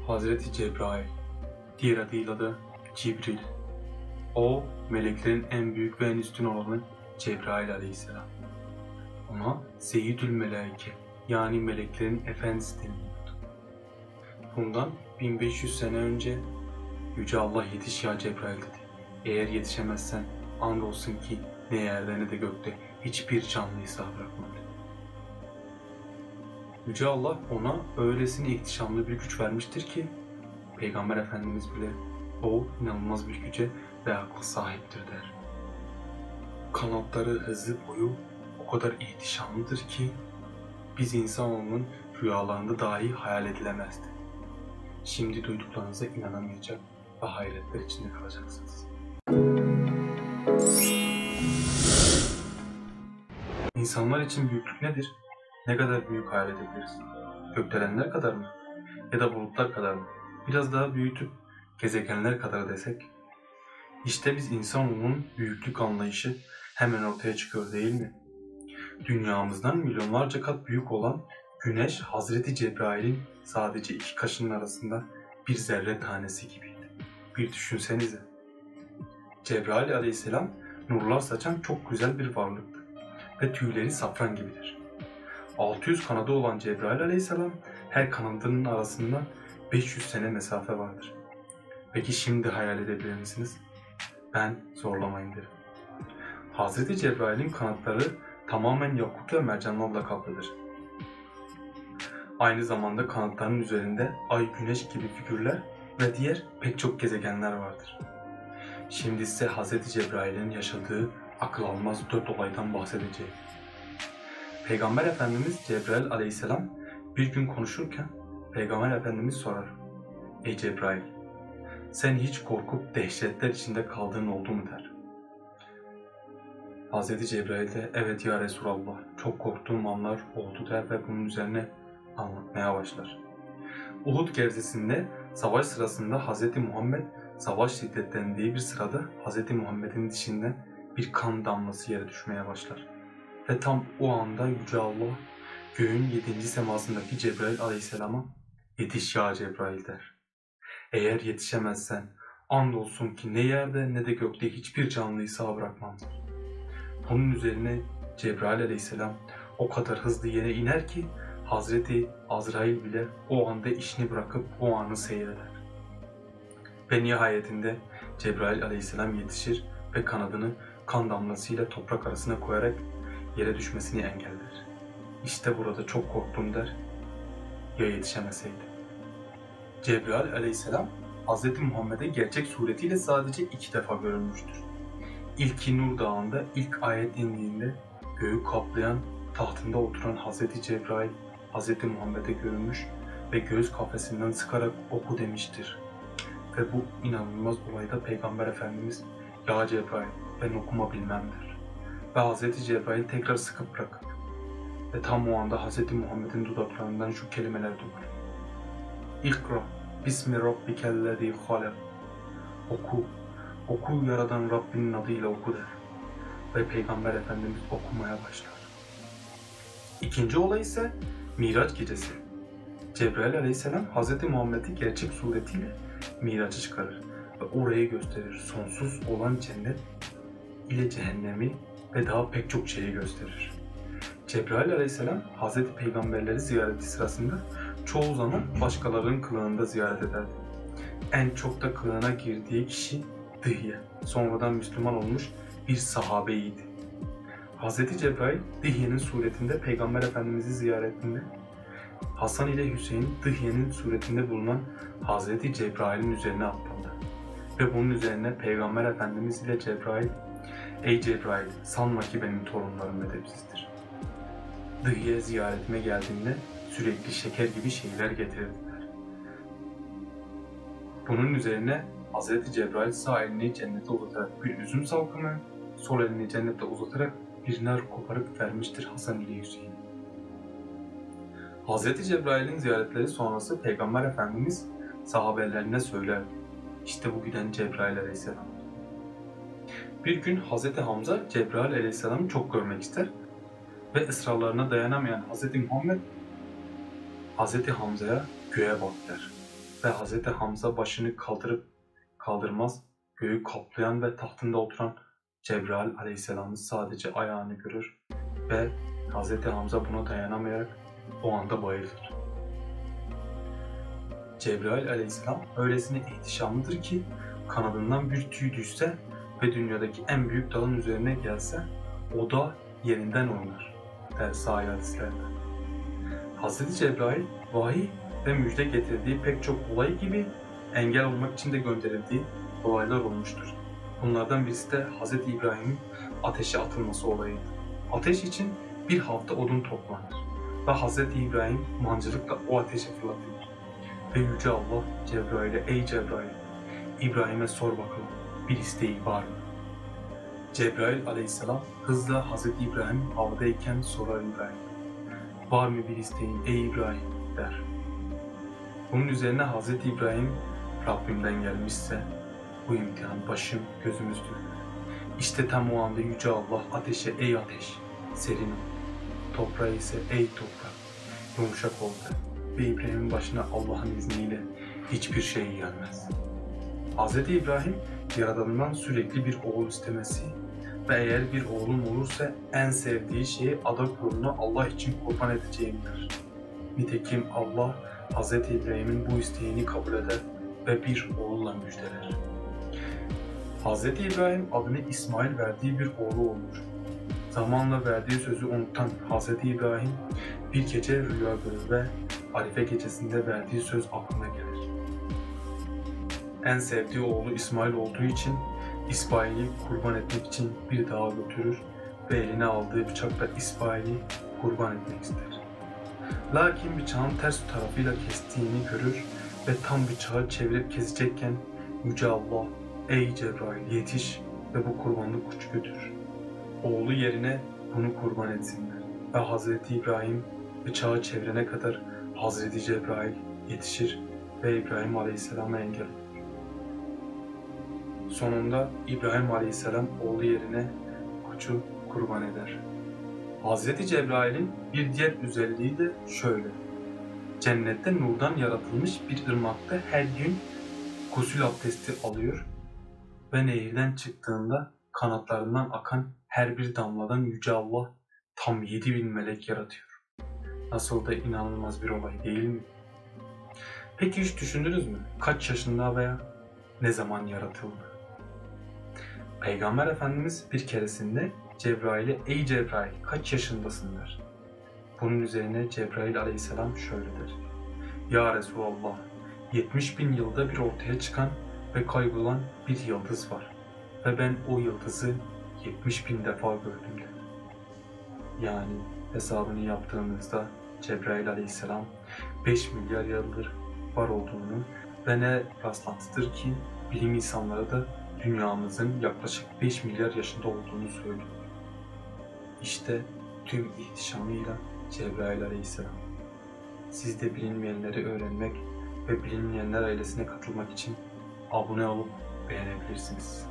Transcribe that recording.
Hazreti Cebrail, diğer adıyla da Cibril. O, meleklerin en büyük ve en üstün olanı Cebrail aleyhisselam. Ona Seyyidül Melaike, yani meleklerin efendisi deniliyordu. Bundan 1500 sene önce Yüce Allah yetiş ya Cebrail dedi. Eğer yetişemezsen andolsun ki ne yerde ne de gökte hiçbir canlıyı sağ bırakmam. Yüce Allah ona öylesine ihtişamlı bir güç vermiştir ki Peygamber Efendimiz bile o inanılmaz bir güce ve akla sahiptir der. Kanatları, hızı, boyu o kadar ihtişamlıdır ki biz insanoğlunun rüyalarında dahi hayal edilemezdi. Şimdi duyduklarınıza inanamayacak ve hayretler içinde kalacaksınız. İnsanlar için büyüklük nedir? Ne kadar büyük hayal edebiliriz? Gökdelenler kadar mı? Ya da bulutlar kadar mı? Biraz daha büyütüp gezegenler kadar desek? İşte biz insanoğlunun büyüklük anlayışı hemen ortaya çıkıyor değil mi? Dünyamızdan milyonlarca kat büyük olan Güneş, Hazreti Cebrail'in sadece iki kaşının arasında bir zerre tanesi gibiydi. Bir düşünsenize. Cebrail aleyhisselam nurlar saçan çok güzel bir varlıktı ve tüyleri safran gibidir. 600 kanadı olan Cebrail aleyhisselam her kanadının arasında 500 sene mesafe vardır. Peki şimdi hayal edebilir misiniz? Ben zorlamayın derim. Hazreti Cebrail'in kanatları tamamen yakut ve mercanlarla kaplıdır. Aynı zamanda kanatlarının üzerinde ay, güneş gibi figürler ve diğer pek çok gezegenler vardır. Şimdi size Hazreti Cebrail'in yaşadığı akıl almaz 4 olaydan bahsedeceğim. Peygamber Efendimiz Cebrail aleyhisselam bir gün konuşurken Peygamber Efendimiz sorar: "Ey Cebrail, sen hiç korkup dehşetler içinde kaldığın oldu mu?" der. Hazreti Cebrail de "Evet ya Resulallah, çok korktuğum anlar oldu" der ve bunun üzerine anlatmaya başlar. Uhud gevzesinde savaş sırasında Hazreti Muhammed savaş şiddetlendiği bir sırada Hazreti Muhammed'in dişinden bir kan damlası yere düşmeye başlar. Ve tam o anda Yüce Allah göğün 7. semasındaki Cebrail aleyhisselama "Yetiş ya Cebrail" der. Eğer yetişemezsen andolsun ki ne yerde ne de gökte hiçbir canlıyı sağ bırakmam. Bunun üzerine Cebrail aleyhisselam o kadar hızlı yere iner ki Hazreti Azrail bile o anda işini bırakıp o anı seyreder. Ve nihayetinde Cebrail aleyhisselam yetişir ve kanadını kan damlasıyla toprak arasına koyarak yere düşmesini engeller. İşte burada çok korktum der, ya yetişemeseydi. Cebrail aleyhisselam Hz. Muhammed'e gerçek suretiyle sadece 2 defa görülmüştür. İlki Nur Dağı'nda ilk ayet indiğinde göğü kaplayan tahtında oturan Hz. Cebrail Hz. Muhammed'e görünmüş ve göğüs kafesinden sıkarak oku demiştir. Ve bu inanılmaz olayda Peygamber Efendimiz "Ya Cebrail, ben okuma bilmem" der. Ve Hz. Cebrail tekrar sıkıp bırakır. Ve tam o anda Hz. Muhammed'in dudaklarından şu kelimeler dökülür: "İkra, bismi rabbikellezî halak." Oku, oku yaradan Rabbinin adıyla oku der. Ve Peygamber Efendimiz okumaya başlar. İkinci olay ise Miraç gecesi. Cebrail aleyhisselam Hz. Muhammed'i gerçek suretiyle Miraç'a çıkarır ve orayı gösterir. Sonsuz olan cennet ile cehennemi ve daha pek çok şeyi gösterir. Cebrail aleyhisselam Hz. Peygamberleri ziyareti sırasında çoğu zaman başkalarının kılığında ziyaret ederdi. En çok da kılığına girdiği kişi Dihye, sonradan Müslüman olmuş bir sahabeydi. Hz. Cebrail Dihye'nin suretinde Peygamber Efendimiz'i ziyaretinde Hasan ile Hüseyin Dihye'nin suretinde bulunan Hz. Cebrail'in üzerine atladı. Ve bunun üzerine Peygamber Efendimiz ile Cebrail "Ey Cebrail, sanma ki benim torunlarım edepsizdir." Dihye ziyaretime geldiğinde sürekli şeker gibi şeyler getirdiler. Bunun üzerine Hz. Cebrail sağ elini cennete uzatarak bir üzüm salkımı, sol elini cennete uzatarak bir nar koparıp vermiştir Hasan ile Hüseyin. Hz. Cebrail'in ziyaretleri sonrası Peygamber Efendimiz sahabelerine söyler: "İşte bu giden Cebrail aleyhisselam." Bir gün Hz. Hamza Cebrail aleyhisselamı çok görmek ister ve ısrarlarına dayanamayan Hz. Muhammed Hz. Hamza'ya "Göğe bak" der. ve Hz. Hamza başını kaldırıp kaldırmaz göğü kaplayan ve tahtında oturan Cebrail aleyhisselamın sadece ayağını görür ve Hz. Hamza buna dayanamayarak o anda bayılır. Cebrail aleyhisselam öylesine ihtişamlıdır ki kanadından bir tüy düşse ve dünyadaki en büyük dağın üzerine gelse o da yerinden oynar der sahih hadislerde. Hz. Cebrail vahiy ve müjde getirdiği pek çok olay gibi engel olmak için de gönderildiği olaylar olmuştur. Bunlardan birisi de Hz. İbrahim'in ateşe atılması olayıydı. Ateş için bir hafta odun toplanır ve Hz. İbrahim mancılıkla o ateşe fırlatılır. Ve Yüce Allah Cebrail'e "Ey Cebrail, İbrahim'e sor bakalım bir isteği var mı?" Cebrail aleyhisselam hızla Hz. İbrahim havadayken sorar İbrahim. "Var mı bir isteğin ey İbrahim?" der. Bunun üzerine Hz. İbrahim "Rabbimden gelmişse bu imtihan başım gözümüzdür." İşte tam o anda Yüce Allah ateşe "Ey ateş, serin ol." Toprağa ise "Ey toprak, yumuşak ol." der. Ve İbrahim'in başına Allah'ın izniyle hiçbir şey gelmez. Hz. İbrahim Yaradan'dan sürekli bir oğul istemesi ve eğer bir oğlum olursa en sevdiği şeyi adak uğruna Allah için kurban edeceğimdir. Nitekim Allah Hz. İbrahim'in bu isteğini kabul eder ve bir oğulla müjdeler. Hz. İbrahim adını İsmail verdiği bir oğlu olur. Zamanla verdiği sözü unutan Hz. İbrahim bir gece rüya görür ve Arife gecesinde verdiği söz aklına gelir. En sevdiği oğlu İsmail olduğu için İsmail'i kurban etmek için bir dağa götürür ve eline aldığı bıçakla İsmail'i kurban etmek ister. Lakin bıçağın ters tarafıyla kestiğini görür ve tam bıçağı çevirip kesecekken Yüce Allah "Ey Cebrail yetiş ve bu kurbanlık kuşu götür. Oğlu yerine bunu kurban etsinler." Ve Hz. İbrahim bıçağı çevirene kadar Hz. Cebrail yetişir ve İbrahim Aleyhisselam'a engel olur. Sonunda İbrahim Aleyhisselam oğlu yerine koçu kurban eder. Hz. Cebrail'in bir diğer özelliği de şöyle. Cennette nurdan yaratılmış bir ırmakta her gün gusül abdesti alıyor ve nehirden çıktığında kanatlarından akan her bir damladan Yüce Allah tam 7.000 melek yaratıyor. Nasıl da inanılmaz bir olay değil mi? Peki hiç düşündünüz mü? Kaç yaşında veya ne zaman yaratıldı? Peygamber Efendimiz bir keresinde Cebrail'e "Ey Cebrail kaç yaşındasın?" der. Bunun üzerine Cebrail aleyhisselam şöyle der. "Ya Resulallah, 70.000 yılda bir ortaya çıkan ve kaybolan bir yıldız var ve ben o yıldızı 70.000 defa gördüm." der. Yani hesabını yaptığımızda Cebrail aleyhisselam 5 milyar yıldır var olduğunu ve ne rastlantıdır ki bilim insanları da dünyamızın yaklaşık 5 milyar yaşında olduğunu söylüyor. İşte tüm ihtişamıyla Cebrail aleyhisselam. Siz de bilinmeyenleri öğrenmek ve bilinmeyenler ailesine katılmak için abone olup beğenebilirsiniz.